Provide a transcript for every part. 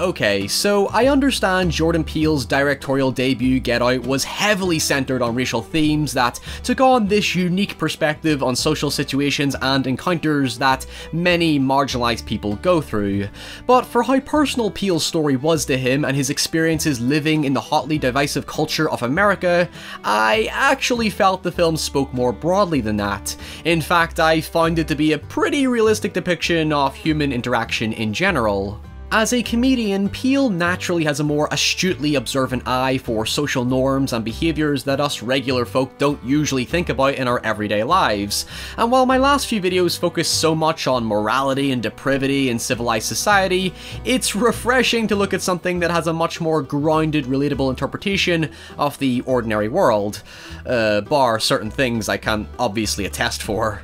Okay, so I understand Jordan Peele's directorial debut Get Out was heavily centered on racial themes that took on this unique perspective on social situations and encounters that many marginalized people go through. But for how personal Peele's story was to him and his experiences living in the hotly divisive culture of America, I actually felt the film spoke more broadly than that. In fact, I found it to be a pretty realistic depiction of human interaction in general. As a comedian, Peele naturally has a more astutely observant eye for social norms and behaviours that us regular folk don't usually think about in our everyday lives. And while my last few videos focus so much on morality and depravity in civilized society, it's refreshing to look at something that has a much more grounded, relatable interpretation of the ordinary world. Bar certain things I can't obviously attest for.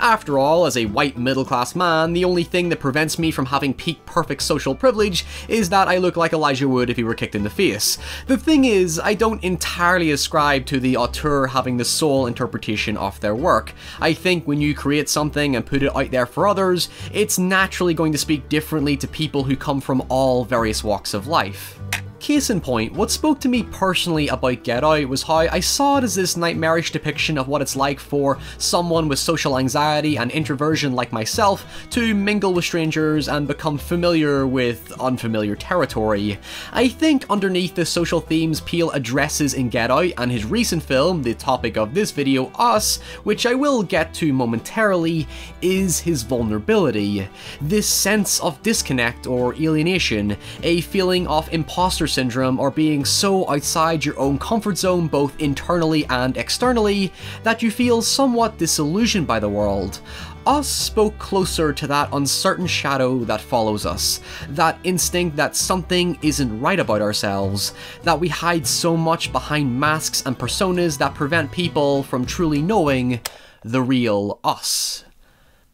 After all, as a white middle-class man, the only thing that prevents me from having peak perfect social privilege is that I look like Elijah Wood if he were kicked in the face. The thing is, I don't entirely ascribe to the auteur having the sole interpretation of their work. I think when you create something and put it out there for others, it's naturally going to speak differently to people who come from all various walks of life. Case in point, what spoke to me personally about Get Out was how I saw it as this nightmarish depiction of what it's like for someone with social anxiety and introversion like myself to mingle with strangers and become familiar with unfamiliar territory. I think underneath the social themes Peele addresses in Get Out and his recent film, the topic of this video, Us, which I will get to momentarily, is his vulnerability. This sense of disconnect or alienation, a feeling of imposter syndrome or being so outside your own comfort zone both internally and externally that you feel somewhat disillusioned by the world. Us spoke closer to that uncertain shadow that follows us, that instinct that something isn't right about ourselves, that we hide so much behind masks and personas that prevent people from truly knowing the real us.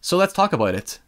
So let's talk about it.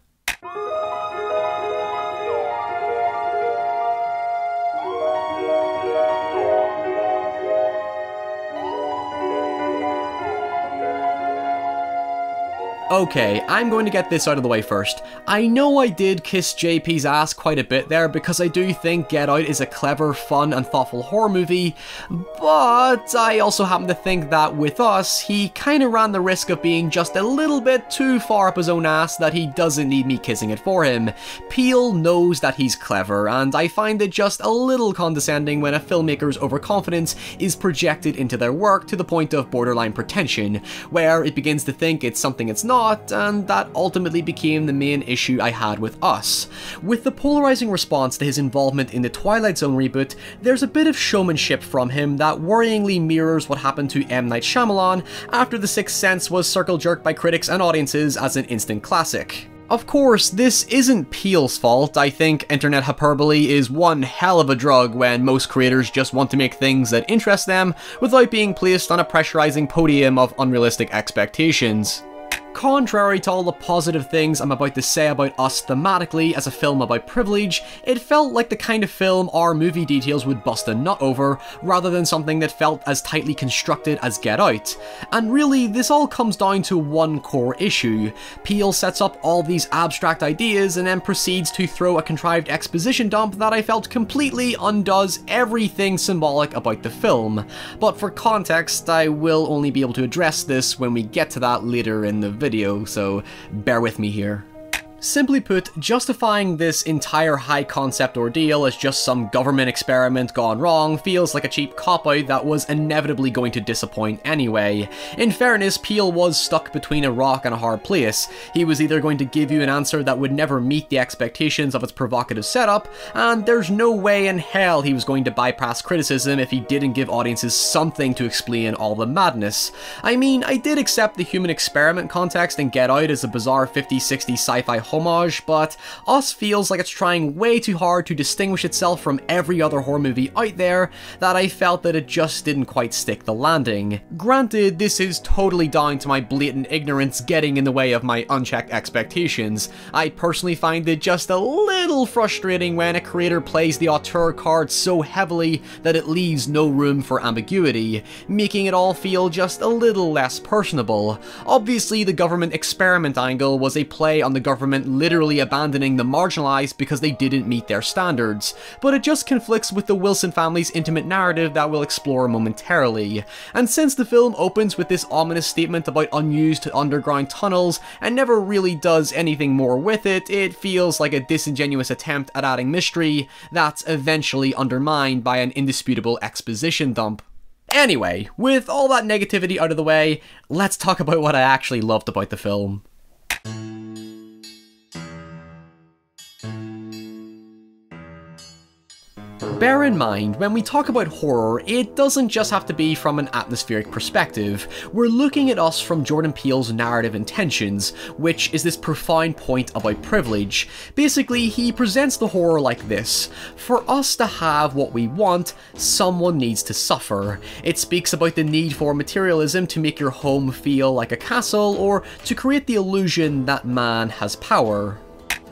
Okay, I'm going to get this out of the way first. I know I did kiss JP's ass quite a bit there because I do think Get Out is a clever, fun and thoughtful horror movie, but I also happen to think that with Us, he kinda ran the risk of being just a little bit too far up his own ass that he doesn't need me kissing it for him. Peele knows that he's clever, and I find it just a little condescending when a filmmaker's overconfidence is projected into their work to the point of borderline pretension, where it begins to think it's something it's not, and that ultimately became the main issue I had with Us. With the polarizing response to his involvement in the Twilight Zone reboot, there's a bit of showmanship from him that worryingly mirrors what happened to M. Night Shyamalan after The Sixth Sense was circle-jerked by critics and audiences as an instant classic. Of course, this isn't Peele's fault. I think internet hyperbole is one hell of a drug when most creators just want to make things that interest them without being placed on a pressurizing podium of unrealistic expectations. Contrary to all the positive things I'm about to say about Us thematically as a film about privilege, it felt like the kind of film our movie details would bust a nut over, rather than something that felt as tightly constructed as Get Out. And really, this all comes down to one core issue. Peele sets up all these abstract ideas and then proceeds to throw a contrived exposition dump that I felt completely undoes everything symbolic about the film. But for context, I will only be able to address this when we get to that later in the video, so bear with me here. Simply put, justifying this entire high-concept ordeal as just some government experiment gone wrong feels like a cheap cop-out that was inevitably going to disappoint anyway. In fairness, Peele was stuck between a rock and a hard place. He was either going to give you an answer that would never meet the expectations of its provocative setup, and there's no way in hell he was going to bypass criticism if he didn't give audiences something to explain all the madness. I mean, I did accept the human experiment context in Get Out as a bizarre 50s-60s sci-fi homage, but Us feels like it's trying way too hard to distinguish itself from every other horror movie out there that I felt that it just didn't quite stick the landing. Granted, this is totally down to my blatant ignorance getting in the way of my unchecked expectations. I personally find it just a little frustrating when a creator plays the auteur card so heavily that it leaves no room for ambiguity, making it all feel just a little less personable. Obviously, the government experiment angle was a play on the government government literally abandoning the marginalized because they didn't meet their standards, but it just conflicts with the Wilson family's intimate narrative that we'll explore momentarily. And since the film opens with this ominous statement about unused underground tunnels and never really does anything more with it, it feels like a disingenuous attempt at adding mystery that's eventually undermined by an indisputable exposition dump. Anyway, with all that negativity out of the way, let's talk about what I actually loved about the film. Bear in mind, when we talk about horror, it doesn't just have to be from an atmospheric perspective. We're looking at us from Jordan Peele's narrative intentions, which is this profound point about privilege. Basically, he presents the horror like this: for us to have what we want, someone needs to suffer. It speaks about the need for materialism to make your home feel like a castle, or to create the illusion that man has power.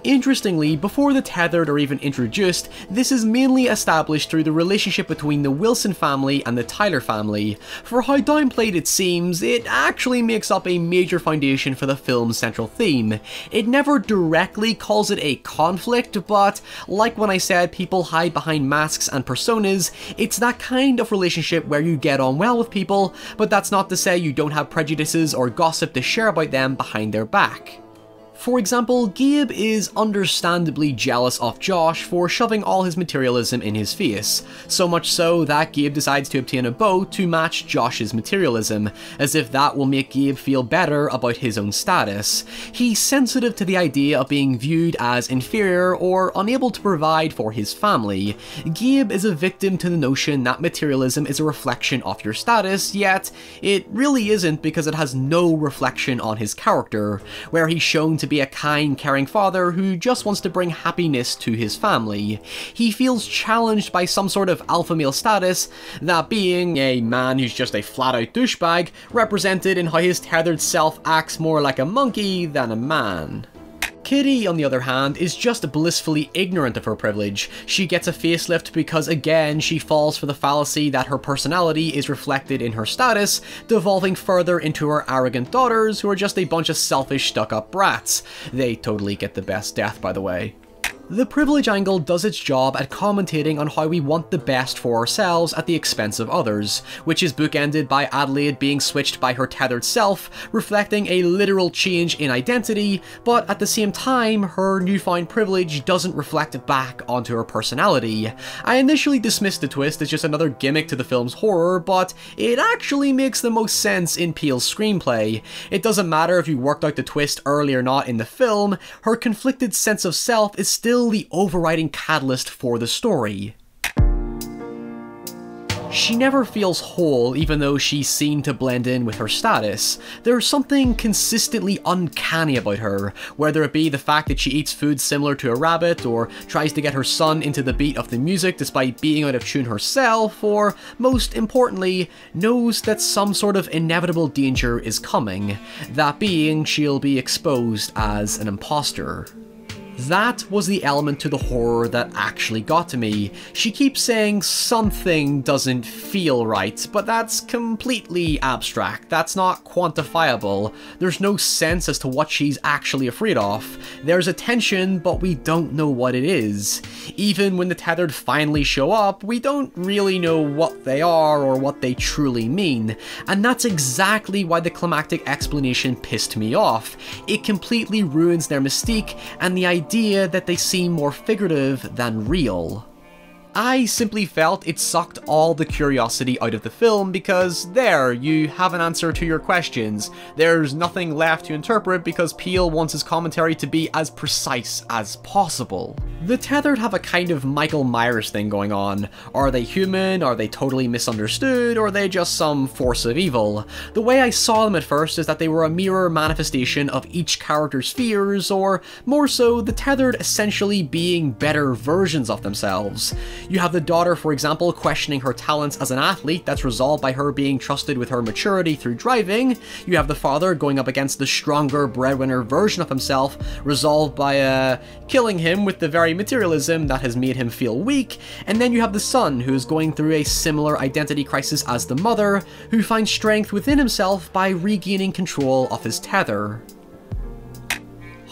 Interestingly, before the Tethered are even introduced, this is mainly established through the relationship between the Wilson family and the Tyler family. For how downplayed it seems, it actually makes up a major foundation for the film's central theme. It never directly calls it a conflict, but like when I said people hide behind masks and personas, it's that kind of relationship where you get on well with people, but that's not to say you don't have prejudices or gossip to share about them behind their back. For example, Gabe is understandably jealous of Josh for shoving all his materialism in his face, so much so that Gabe decides to obtain a bow to match Josh's materialism, as if that will make Gabe feel better about his own status. He's sensitive to the idea of being viewed as inferior or unable to provide for his family. Gabe is a victim to the notion that materialism is a reflection of your status, yet it really isn't, because it has no reflection on his character, where he's shown to be a kind, caring father who just wants to bring happiness to his family. He feels challenged by some sort of alpha male status, that being a man who's just a flat-out douchebag, represented in how his tethered self acts more like a monkey than a man. Kitty, on the other hand, is just blissfully ignorant of her privilege. She gets a facelift because, again, she falls for the fallacy that her personality is reflected in her status, devolving further into her arrogant daughters, who are just a bunch of selfish, stuck-up brats. They totally get the best death, by the way. The privilege angle does its job at commentating on how we want the best for ourselves at the expense of others, which is bookended by Adelaide being switched by her tethered self, reflecting a literal change in identity, but at the same time, her newfound privilege doesn't reflect back onto her personality. I initially dismissed the twist as just another gimmick to the film's horror, but it actually makes the most sense in Peele's screenplay. It doesn't matter if you worked out the twist early or not in the film, her conflicted sense of self is still the overriding catalyst for the story. She never feels whole, even though she's seen to blend in with her status. There's something consistently uncanny about her, whether it be the fact that she eats food similar to a rabbit, or tries to get her son into the beat of the music despite being out of tune herself, or, most importantly, knows that some sort of inevitable danger is coming, that being she'll be exposed as an imposter. That was the element to the horror that actually got to me. She keeps saying something doesn't feel right, but that's completely abstract. That's not quantifiable. There's no sense as to what she's actually afraid of. There's a tension, but we don't know what it is. Even when the Tethered finally show up, we don't really know what they are or what they truly mean. And that's exactly why the climactic explanation pissed me off. It completely ruins their mystique and the idea that they seem more figurative than real. I simply felt it sucked all the curiosity out of the film because there, you have an answer to your questions. There's nothing left to interpret because Peele wants his commentary to be as precise as possible. The Tethered have a kind of Michael Myers thing going on. Are they human? Are they totally misunderstood? Or are they just some force of evil? The way I saw them at first is that they were a mirror manifestation of each character's fears, or more so, the Tethered essentially being better versions of themselves. You have the daughter, for example, questioning her talents as an athlete that's resolved by her being trusted with her maturity through driving. You have the father going up against the stronger breadwinner version of himself, resolved by killing him with the very materialism that has made him feel weak. And then you have the son, who is going through a similar identity crisis as the mother, who finds strength within himself by regaining control of his tether.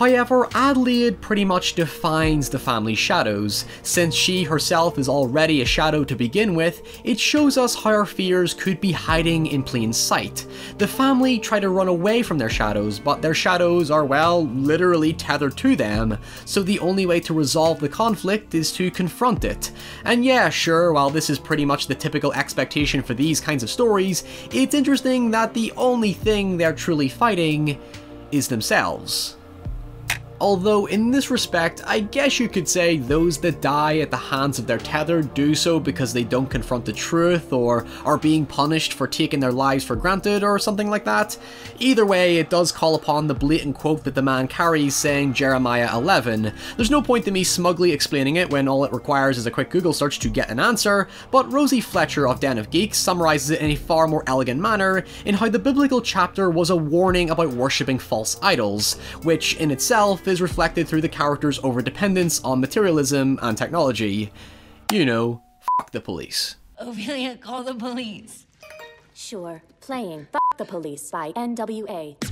However, Adelaide pretty much defines the family's shadows. Since she herself is already a shadow to begin with, it shows us how our fears could be hiding in plain sight. The family try to run away from their shadows, but their shadows are, well, literally tethered to them, so the only way to resolve the conflict is to confront it. And yeah, sure, while this is pretty much the typical expectation for these kinds of stories, it's interesting that the only thing they're truly fighting is themselves. Although in this respect, I guess you could say those that die at the hands of their tether do so because they don't confront the truth or are being punished for taking their lives for granted or something like that. Either way, it does call upon the blatant quote that the man carries saying Jeremiah 11. There's no point in me smugly explaining it when all it requires is a quick Google search to get an answer, but Rosie Fletcher of Den of Geeks summarizes it in a far more elegant manner in how the biblical chapter was a warning about worshipping false idols, which in itself is reflected through the character's overdependence on materialism and technology. You know, fuck the police. Ophelia, call the police. Sure. Playing F the Police by NWA. The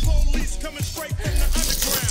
police coming straight from the underground.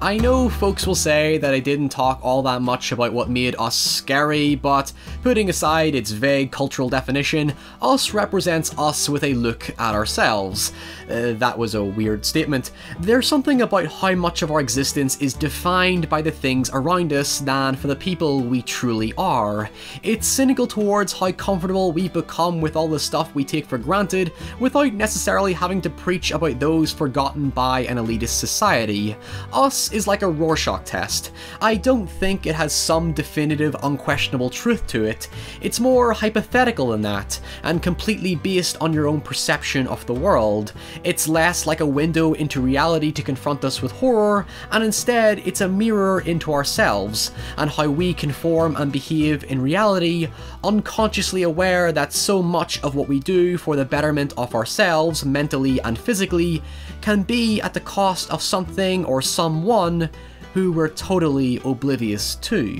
I know folks will say that I didn't talk all that much about what made Us scary, but putting aside its vague cultural definition, Us represents us with a look at ourselves. That was a weird statement. There's something about how much of our existence is defined by the things around us than for the people we truly are. It's cynical towards how comfortable we've become with all the stuff we take for granted without necessarily having to preach about those forgotten by an elitist society. Us is like a Rorschach test. I don't think it has some definitive, unquestionable truth to it. It's more hypothetical than that, and completely based on your own perception of the world. It's less like a window into reality to confront us with horror, and instead it's a mirror into ourselves, and how we conform and behave in reality, unconsciously aware that so much of what we do for the betterment of ourselves, mentally and physically, can be at the cost of something or someone who we're totally oblivious to.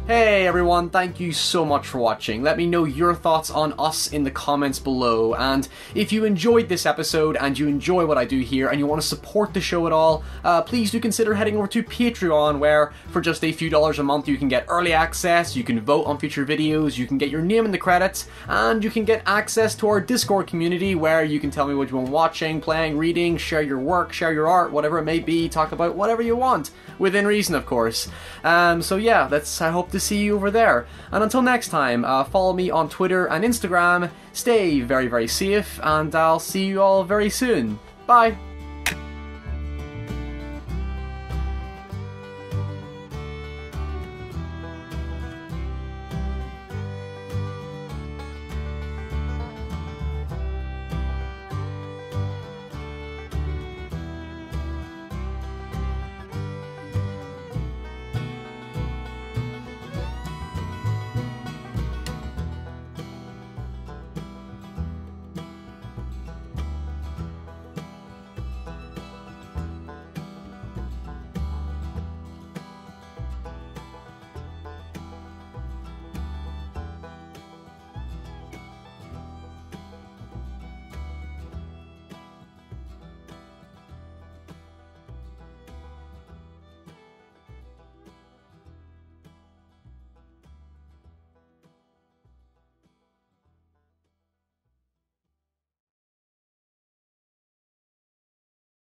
Hey everyone, thank you so much for watching. Let me know your thoughts on Us in the comments below, and if you enjoyed this episode and you enjoy what I do here and you want to support the show at all, please do consider heading over to Patreon, where for just a few dollars a month you can get early access, you can vote on future videos, you can get your name in the credits, and you can get access to our Discord community where you can tell me what you've been watching, playing, reading, share your work, share your art, whatever it may be, talk about whatever you want, within reason of course. So yeah, I hope to see you over there. And until next time, follow me on Twitter and Instagram, stay very, very safe, and I'll see you all very soon. Bye!